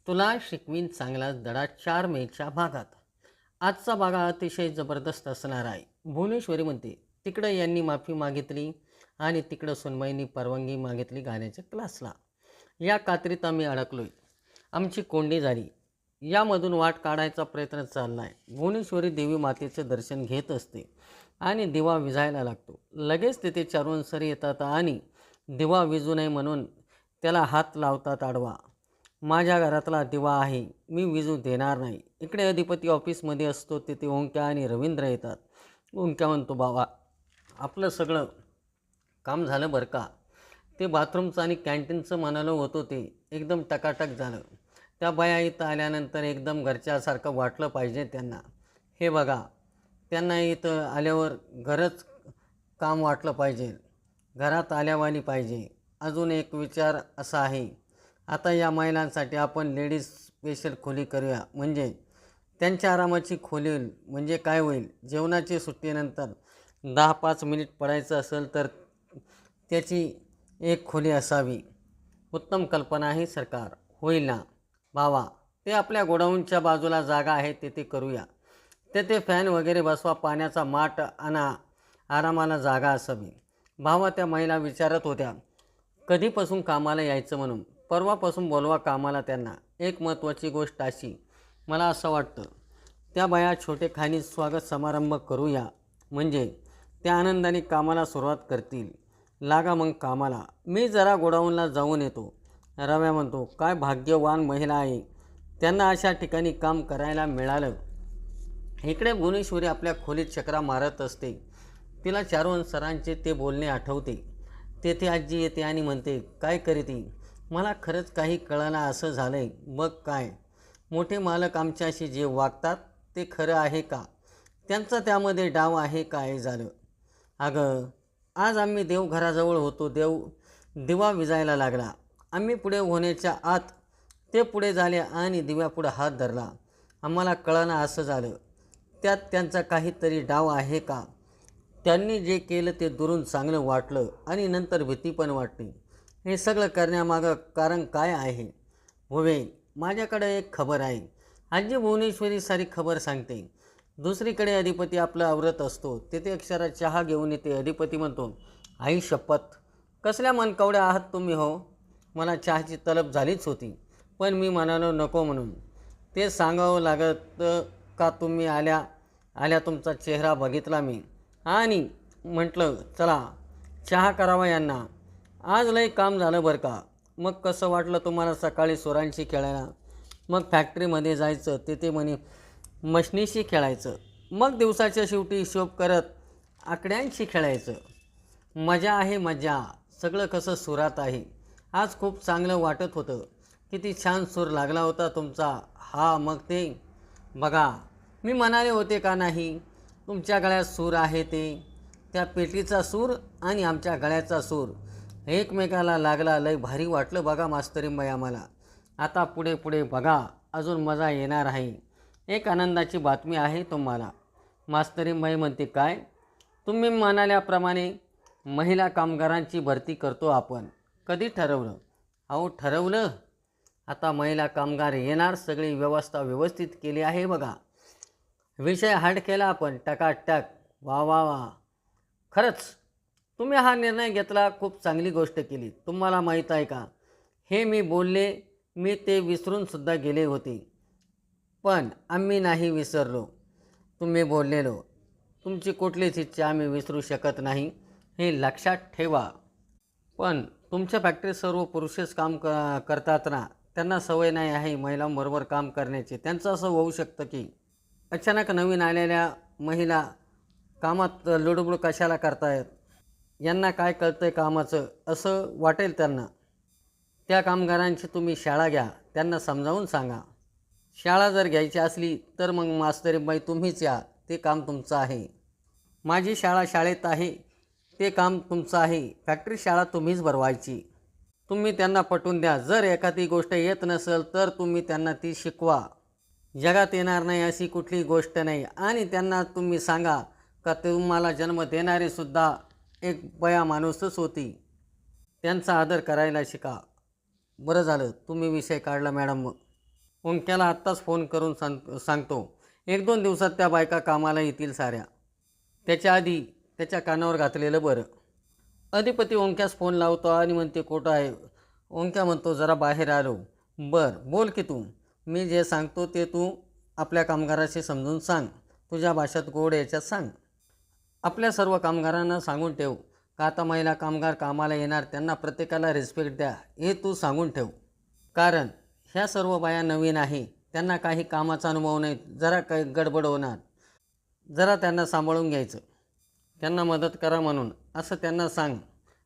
तुला शिकवीन चांगलाच धडा 4 मेच्या भागात. आजचा भागा अतिशय जबरदस्त असणार आहे. भुवनेश्वरी म्हणते, तिकडं यांनी माफी मागितली आणि तिकडं सुनबाईंनी परवानगी मागितली गाण्याच्या क्लासला. या कात्रीत आम्ही अडकलोय. आमची कोंडी झाली. यामधून वाट काढायचा प्रयत्न चालला आहे. भुवनेश्वरी देवी मातेचं दर्शन घेत असते आणि दिवा विझायला लागतो. लगेच तिथे चारून सरी येतात आणि दिवा विझू नये म्हणून त्याला हात लावतात आडवा. माझ्या घरातला दिवा आहे, मी विजू देणार नाही. इकडे अधिपती ऑफिसमध्ये असतो, तिथे ओंक्या आणि रवींद्र येतात. ओंक्या म्हणतो, बाबा आपलं सगळं काम झालं बरं का. ते बाथरूमचं आणि कॅन्टीनचं म्हणालं होतं ते एकदम टकाटक झालं. त्या बाया इथं आल्यानंतर एकदम घरच्यासारखं वाटलं पाहिजे त्यांना. हे बघा, त्यांना इथं आल्यावर घरच काम वाटलं पाहिजे, घरात आल्यावानी पाहिजे. अजून एक विचार असा आहे, आता या महिलांसाठी आपण लेडीज स्पेशल खोली करूया. म्हणजे त्यांच्या आरामाची खोली होईल. म्हणजे काय होईल, जेवणाची सुट्टीनंतर 10-5 मिनिट पडायचं असेल तर त्याची एक खोली असावी. उत्तम कल्पना आहे सरकार. होईल ना भावा. ते आपल्या गोडाऊनच्या बाजूला जागा आहे, तिथे करूया. तेथे फॅन वगैरे बसवा, पाण्याचा माठ आणा, आरामाला जागा असावी. भावा त्या महिला विचारत होत्या कधीपासून कामाला यायचं म्हणून. परवापासून बोलवा कामाला त्यांना. एक महत्त्वाची गोष्ट अशी, मला असं वाटतं त्या बाया छोटेखानी स्वागत समारंभ करूया, म्हणजे त्या आनंदाने कामाला सुरुवात करतील. लागा मग कामाला. मी जरा गोडाऊनला जाऊन येतो. रव्या म्हणतो, काय भाग्यवान महिला आहे, त्यांना अशा ठिकाणी काम करायला मिळालं. इकडे भुवनेश्वरी आपल्या खोलीत चक्रा मारत असते. तिला चारुवन सरांचे ते बोलणे आठवते. तेथे आजी येते आणि म्हणते, काय करीती, मला खरंच काही कळना असं झालंय. बघ काय, मोठे मालक आमच्याशी जे वागतात ते खरं आहे का, त्यांचा त्यामध्ये डाव आहे काय झालं. अगं आज आम्ही देवघराजवळ होतो. दिवा विजायला लागला. आम्ही पुढे होण्याच्या आत ते पुढे झाले आणि दिव्यापुढे हात धरला. आम्हाला कळना असं झालं, त्यात त्यांचा काहीतरी डाव आहे का. त्यांनी जे केलं ते दुरून चांगलं वाटलं आणि नंतर भीती पण वाटली. हे सगळं करण्यामागं कारण काय आहे. होवे, माझ्याकडे एक खबर आहे. आजी भुवनेश्वरी सारी खबर सांगते. दुसरीकडे अधिपती आपलं आवरत असतो. तेथे अक्षरा चहा घेऊन येते. अधिपती म्हणतो, आई शपथ, कसल्या मनकवड्या आहात तुम्ही हो. मला चहाची तलब झालीच होती, पण मी म्हणालो नको म्हणून. ते सांगावं लागत का, तुम्ही आल्या तुमचा चेहरा बघितला मी आणि म्हटलं चला चहा करावा यांना. आज लय काम झालं बरं का. मग कसं वाटलं तुम्हाला सकाळी सुरांशी खेळायला, मग फॅक्टरीमध्ये जायचं, तिथे म्हणे मशनीशी खेळायचं, मग दिवसाच्या शेवटी हिशोब करत आकड्यांशी खेळायचं. मजा आहे मजा. सगळं कसं सुरात आहे. आज खूप चांगलं वाटत होतं. किती छान सूर लागला होता तुमचा. हा मग ते बघा, मी म्हणाले होते का नाही, तुमच्या गळ्यात सूर आहे ते. त्या पेटीचा सूर आणि आमच्या गळ्याचा सूर एकमेकाला लागला. लय भारी वाटलं बघा मास्तरींबाई आम्हाला. आता पुढे पुढे बघा, अजून मजा येणार आहे. एक आनंदाची बातमी आहे तुम्हाला. मास्तरींबाई म्हणते, काय. तुम्ही म्हणाल्याप्रमाणे महिला कामगारांची भरती करतो आपण. कधी ठरवलं. अहो ठरवलं, आता महिला कामगार येणार. सगळी व्यवस्था व्यवस्थित केली आहे बघा. विषय हार्ड केला आपण टकाटक. वा वा वा, खरंच तुम्ही हा निर्णय घेतला, खूप चांगली गोष्ट केली. तुम्हाला माहीत आहे का, हे मी ते विसरूनसुद्धा गेले होते, पण आम्ही नाही विसरलो. तुम्ही बोललेलो, तुमची कुठलीच इच्छा आम्ही विसरू शकत नाही, हे लक्षात ठेवा. पण तुमच्या फॅक्टरीत सर्व पुरुषच काम करतात ना. त्यांना सवय नाही आहे महिलांबरोबर काम करण्याची. त्यांचं असं होऊ शकतं की अचानक नवीन आलेल्या महिला कामात लुडबुड कशाला करतायत, यांना काय कळतं आहे कामाचं, असं वाटेल त्यांना. त्या कामगारांची तुम्ही शाळा घ्या, त्यांना समजावून सांगा. शाळा जर घ्यायची असली तर मग मास्तरीबाई तुम्हीच या, ते काम तुमचं आहे. माझी शाळा शाळेत आहे, ते काम तुमचं आहे. फॅक्टरी शाळा तुम्हीच भरवायची. तुम्ही त्यांना पटवून द्या. जर एखादी गोष्ट येत नसेल तर तुम्ही त्यांना ती शिकवा. जगात येणार नाही अशी कुठली गोष्ट नाही. आणि त्यांना तुम्ही सांगा का तुम्हाला जन्म देणारी सुद्धा एक बया माणूसच होती. त्यांचा आदर करायला शिका. बरं झालं तुम्ही विषय काढला मॅडम. ओंक्याला आत्ताच फोन करून सांगतो. 1-2 दिवसात त्या बायका कामाला येतील साऱ्या. त्याच्या आधी त्याच्या कानावर घातलेलं बरं. अधिपती ओंक्यास फोन लावतो आणि म्हणते कुठं आहे. ओंक्या म्हणतो जरा बाहेर आलो. बरं बोल की तू. मी जे सांगतो ते तू आपल्या कामगाराशी समजून सांग. तुझ्या भाषेत गोड याच्यात सांग. आपल्या सर्व कामगारांना सांगून ठेव का आता महिला कामगार कामाला येणार, त्यांना प्रत्येकाला रिस्पेक्ट द्या हे तू सांगून ठेव. कारण ह्या सर्व बाया नवीन आहे, त्यांना काही कामाचा अनुभव नाही, जरा काही गडबड होणार. जरा त्यांना सांभाळून घ्यायचं, त्यांना मदत करा म्हणून असं त्यांना सांग.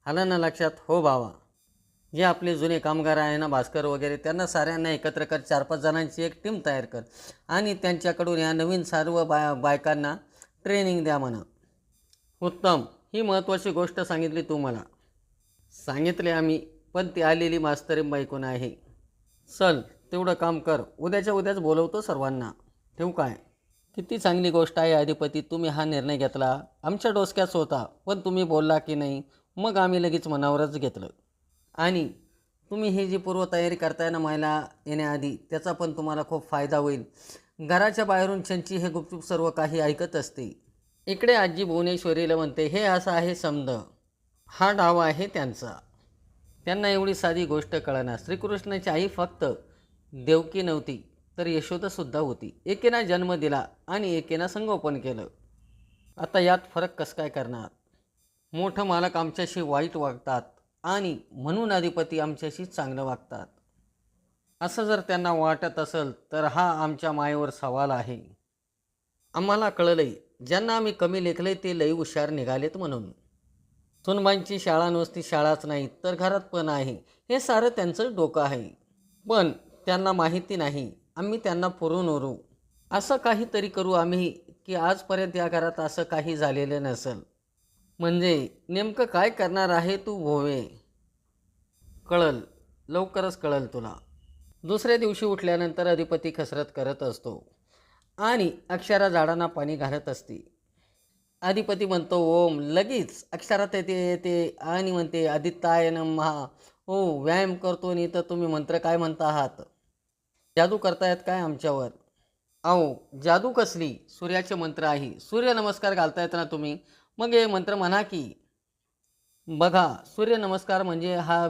आलं ना लक्षात? हो भावा. जे आपले जुने कामगार आहे ना, भास्कर वगैरे, त्यांना साऱ्यांना एकत्र कर. 4-5 जणांची एक टीम तयार कर आणि त्यांच्याकडून या नवीन सर्व बायकांना ट्रेनिंग द्या म्हणा. उत्तम. ही महत्त्वाची गोष्ट सांगितली तू मला. सांगितले आम्ही, पण ती आलेली मास्तरीन बायकोन आहे. चल तेवढं काम कर. उद्याच्या उद्याच बोलवतो सर्वांना. ठेवू काय? किती चांगली गोष्ट आहे अधिपती, तुम्ही हा निर्णय घेतला. आमच्या डोसक्याच होता, पण तुम्ही बोलला की नाही, मग आम्ही लगेच मनावरच घेतलं. आणि तुम्ही ही जी पूर्वतयारी करताय ना महिला येण्याआधी, त्याचा पण तुम्हाला खूप फायदा होईल. घराच्या बाहेरून चंची हे गुपचूप सर्व काही ऐकत असते. इकडे आजी भुवनेश्वरीला म्हणते हे असं आहे समज, हा डाव आहे त्यांचा. त्यांना एवढी साधी गोष्ट कळणार. श्रीकृष्णाची आई फक्त देवकी नव्हती तर यशोदासुद्धा होती. एकेना जन्म दिला आणि एकेना संगोपन केलं. आता यात फरक कसं काय करणार? मोठं मालक आमच्याशी वाईट वागतात आणि म्हणून अधिपती आमच्याशी चांगलं वागतात, असं जर त्यांना वाटत असेल तर हा आमच्या मायेवर सवाल आहे. आम्हाला कळलंय, ज्यांना आम्ही कमी लेखलंय ते लई हुशार निघालेत म्हणून. सुनबाईंची शाळा नुसती शाळाच नाही तर घरात पण आहे, हे सारं त्यांचं डोकं आहे. पण त्यांना माहिती नाही आम्ही त्यांना पुरून उरू असं काहीतरी करू आम्ही की आजपर्यंत या घरात असं काही झालेलं नसेल. म्हणजे नेमकं काय करणार आहे तू भोवे? कळल, लवकरच कळल तुला. दुसऱ्या दिवशी उठल्यानंतर अधिपती कसरत करत असतो आणि अक्षरा झाडांना पाणी घालत असते. अधिपती म्हणतो ओम, लगेच अक्षरात येते आणि म्हणते आदित्याय नमः. हो, व्यायाम करतो नाही तर तुम्ही मंत्र काय म्हणता आहात? जादू करतायत काय आमच्यावर? अहो जादू कसली? सूर्याचे मंत्र आहे. सूर्य नमस्कार घालतायत ना तुम्ही, मग हे मंत्र म्हणा की. बघा, सूर्यनमस्कार म्हणजे हा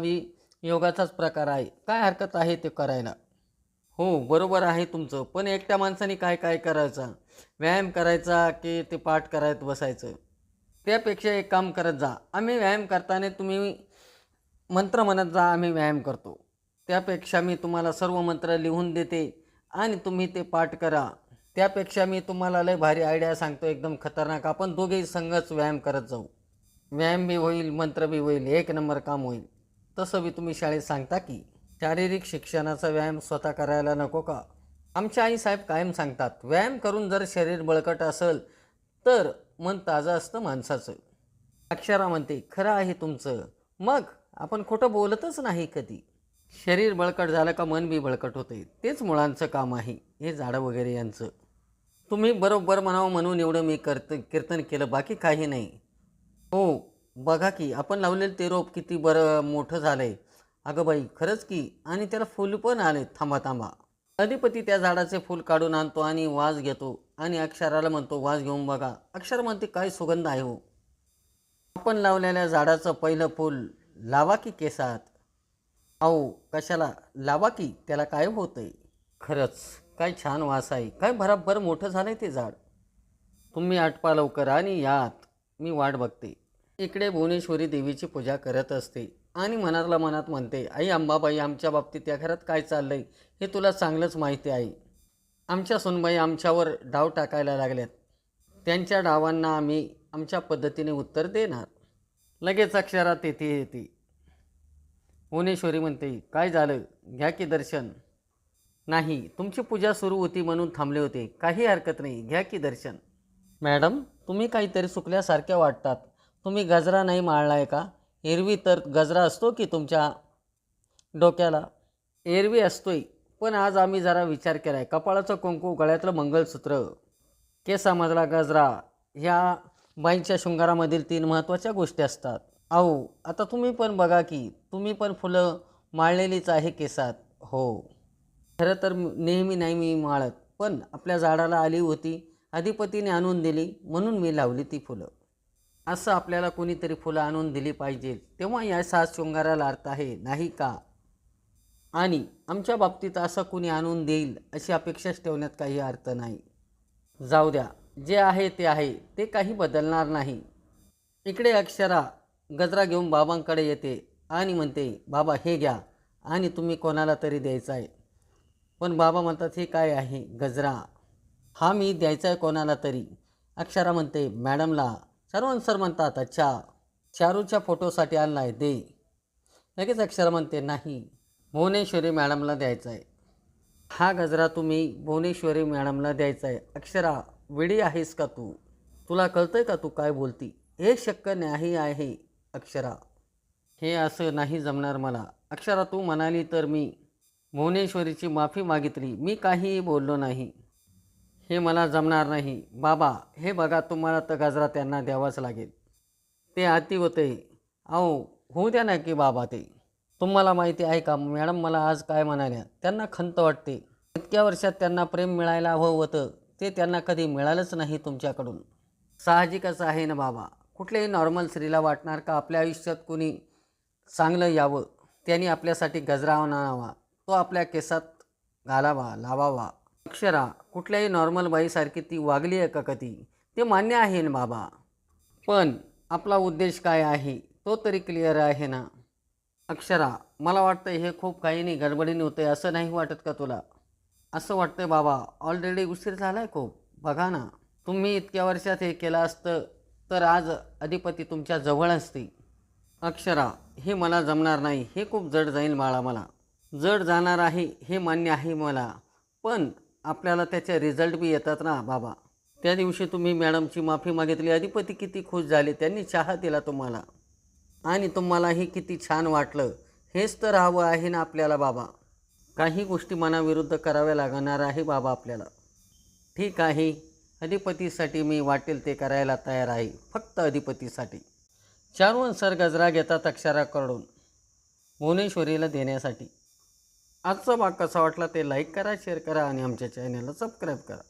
योगाचाच प्रकार आहे. काय हरकत आहे ते करायला? हो बरोबर आहे तुमचं, पण एकट्या माणसाने काय काय करायचं? व्यायाम करायचा की ते पाठ करत बसायचं? त्यापेक्षा एक काम करत जा. आम्ही व्यायाम करताना तुम्ही मंत्र म्हणत जा, आम्ही व्यायाम करतो. त्यापेक्षा मी तुम्हाला सर्व मंत्र लिहून देते आणि तुम्ही ते पाठ करा. त्यापेक्षा मी तुम्हाला लय भारी आयडिया सांगतो, एकदम खतरनाक. आपण दोघेही संघच व्यायाम करत जाऊ. व्यायाम बी होईल, मंत्र बी होईल, एक नंबर काम होईल. तसं बी तुम्ही शाळेत सांगता की शारीरिक शिक्षणाचा व्यायाम स्वतः करायला नको का? आमच्या आईसाहेब कायम सांगतात, व्यायाम करून जर शरीर बळकट असेल तर मन ताजं असतं माणसाचं. अक्षरा म्हणते खरं आहे तुमचं. मग आपण खोटं बोलतच नाही कधी. शरीर बळकट झालं का मन बी बळकट होते. तेच मुळांचं काम आहे हे झाडं वगैरे यांचं. तुम्ही बरोबर म्हणावं म्हणून एवढं मी कीर्तन केलं, बाकी काही नाही. हो बघा की आपण लावलेलं ते रोप किती बरं मोठं झालं आहे. अगं बाई खरंच की, आणि त्याला फुल पण आले. थांबा थांबा. अधिपती त्या झाडाचे फूल काढून आणतो आणि वास घेतो आणि अक्षराला म्हणतो वास घेऊन बघा. अक्षर म्हणते काय सुगंध आहे हो. आपण लावलेल्या झाडाचं पहिलं फूल लावा की केसात. अहो कशाला लावा की, त्याला काय होतंय? खरंच काय छान वास आहे, काय भराभर मोठं झालंय ते झाड. तुम्ही आटपा लवकर आणि यात मी वाट बघते. इकडे भुवनेश्वरी देवीची पूजा करत असते आणि मनातला मनात म्हणते आई अंबाबाई, आमच्या बाबतीत या घरात काय चाललंय हे तुला चांगलंच माहिती आहे. आमच्या सुनबाई आमच्यावर डाव टाकायला लागल्यात. त्यांच्या डावांना आम्ही आमच्या पद्धतीने उत्तर देणार. लगेच अक्षरात येते. भुवनेश्वरी म्हणते काय झालं, घ्या की दर्शन. नाही, तुमची पूजा सुरू होती म्हणून थांबले होते. काही हरकत नाही, घ्या की दर्शन. मॅडम तुम्ही काहीतरी चुकल्यासारख्या वाटतात. तुम्ही गजरा नाही माळलाय का? एरवी तर गजरा असतो की तुमच्या डोक्याला? एरवी असतोय, पण आज आम्ही जरा विचार केला आहे. कपाळाचं कुंकू, गळ्यातलं मंगळसूत्र, केसामधला गजरा ह्या बाईंच्या शृंगारामधील 3 महत्त्वाच्या गोष्टी असतात. अहो आता तुम्ही पण बघा की, तुम्ही पण फुलं माळलेलीच आहे केसात. हो खरं तर नेहमी नाही मी माळत, पण आपल्या झाडाला आली होती, अधिपतीने आणून दिली म्हणून मी लावली ती फुलं. असं आपल्याला कोणीतरी फुलं आणून दिली पाहिजे, तेव्हा या साज शृंगाराला अर्थ आहे, नाही का? आणि आमच्या बाबतीत असं कुणी आणून देईल अशी अपेक्षाच ठेवण्यात काही अर्थ नाही. जाऊ द्या, जे आहे ते आहे, ते काही बदलणार नाही. इकडे अक्षरा गजरा घेऊन बाबांकडे येते आणि म्हणते, बाबा हे घ्या आणि तुम्ही कोणाला तरी द्यायचा आहे. पण बाबा म्हणतात, हे काय आहे? गजरा हा मी द्यायचा आहे कोणाला तरी. अक्षरा म्हणते, मॅडमला. सर म्हणतात, अच्छा, चारूच्या फोटोसाठी आणला आहे, दे. लगेच अक्षरा म्हणते, नाही, भुवनेश्वरी मॅडमला द्यायचा आहे. हा गजरा तुम्ही भुवनेश्वरी मॅडमला द्यायचा आहे. अक्षरा, वेडी आहेस का तू? तुला कळतंय का तू काय बोलती? हे शक्य नाही आहे अक्षरा. हे असं नाही जमणार मला. अक्षरा, तू म्हणाली तर मी भुवनेश्वरीची माफी मागितली. मी काहीही बोललो नाही. हे मला जमणार नाही. बाबा हे बघा, तुम्हाला तर गजरा त्यांना द्यावाच लागेल. ते अति होते. अहो होऊ द्या ना की बाबा. ते तुम्हाला माहिती आहे का मॅडम मला आज काय म्हणाल्या? त्यांना खंत वाटते. इतक्या वर्षात त्यांना प्रेम मिळायला हवं होतं, ते त्यांना कधी मिळालंच नाही तुमच्याकडून. साहजिकच आहे ना बाबा. कुठल्याही नॉर्मल स्त्रीला वाटणार का आपल्या आयुष्यात कोणी चांगलं यावं, त्यांनी आपल्यासाठी गजरा आणावा, तो आपल्या केसात घालावा, लावावा. अक्षरा, कुठल्याही नॉर्मल बाईसारखी ती वागली आहे का कधी? ते मान्य आहे ना बाबा, पण आपला उद्देश काय आहे तो तरी क्लिअर आहे ना. अक्षरा, मला वाटतं हे खूप काही नाही गडबडीने होते, असं नाही वाटत का तुला? असं वाटतंय बाबा, ऑलरेडी उशीर झाला आहे खूप. बघा ना, तुम्ही इतक्या वर्षात हे केलं असतं तर आज अधिपती तुमच्या जवळ असते. अक्षरा, हे मला जमणार नाही. हे खूप जड जाईल बाळा. मला जड जाणार आहे हे मान्य आहे मला, पण आपल्याला त्याचे रिझल्ट बी येतात ना बाबा. त्या दिवशी तुम्ही मॅडमची माफी मागितली, अधिपती किती खुश झाले, त्यांनी चहा दिला तुम्हाला आणि तुम्हालाही किती छान वाटलं. हेच तर हवं आहे ना आपल्याला बाबा. काही गोष्टी मनाविरुद्ध कराव्या लागणार आहे बाबा आपल्याला. ठीक आहे, अधिपतीसाठी मी वाटेल ते करायला तयार आहे, फक्त अधिपतीसाठी. चारून सर गजरा घेतात अक्षराकडून भुवनेश्वरीला देण्यासाठी. आजचा भाग कसा वाटला ते लाईक करा, शेअर करा आणि आमच्या चॅनलला सबस्क्राईब करा.